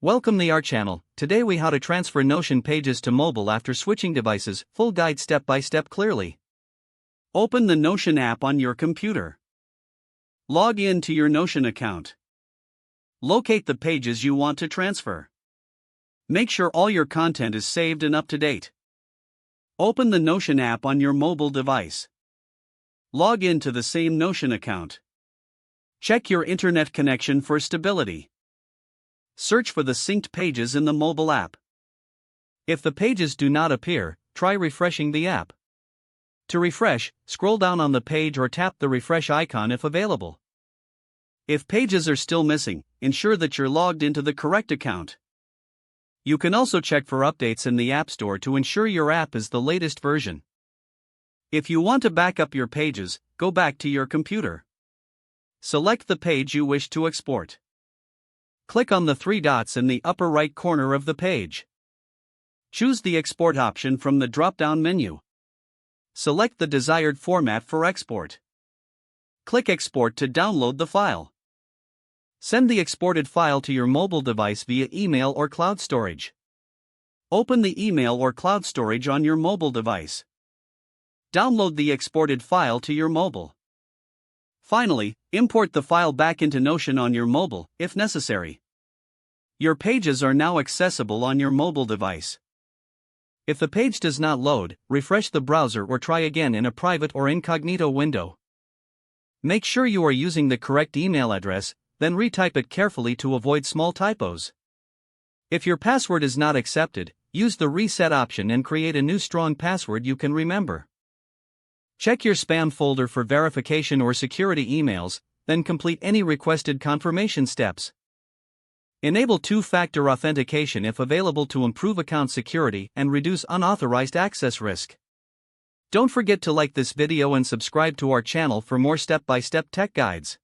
Welcome to our channel. Today we how to transfer Notion pages to mobile after switching devices. Full guide step by step clearly. Open the Notion app on your computer. Log in to your Notion account. Locate the pages you want to transfer. Make sure all your content is saved and up to date. Open the Notion app on your mobile device. Log in to the same Notion account. Check your internet connection for stability. Search for the synced pages in the mobile app. If the pages do not appear, try refreshing the app. To refresh, scroll down on the page or tap the refresh icon if available. If pages are still missing, ensure that you're logged into the correct account. You can also check for updates in the App Store to ensure your app is the latest version. If you want to back up your pages, go back to your computer. Select the page you wish to export. Click on the three dots in the upper right corner of the page. Choose the export option from the drop-down menu. Select the desired format for export. Click Export to download the file. Send the exported file to your mobile device via email or cloud storage. Open the email or cloud storage on your mobile device. Download the exported file to your mobile. Finally, import the file back into Notion on your mobile, if necessary. Your pages are now accessible on your mobile device. If the page does not load, refresh the browser or try again in a private or incognito window. Make sure you are using the correct email address, then retype it carefully to avoid small typos. If your password is not accepted, use the reset option and create a new strong password you can remember. Check your spam folder for verification or security emails, then complete any requested confirmation steps. Enable two-factor authentication if available to improve account security and reduce unauthorized access risk. Don't forget to like this video and subscribe to our channel for more step-by-step tech guides.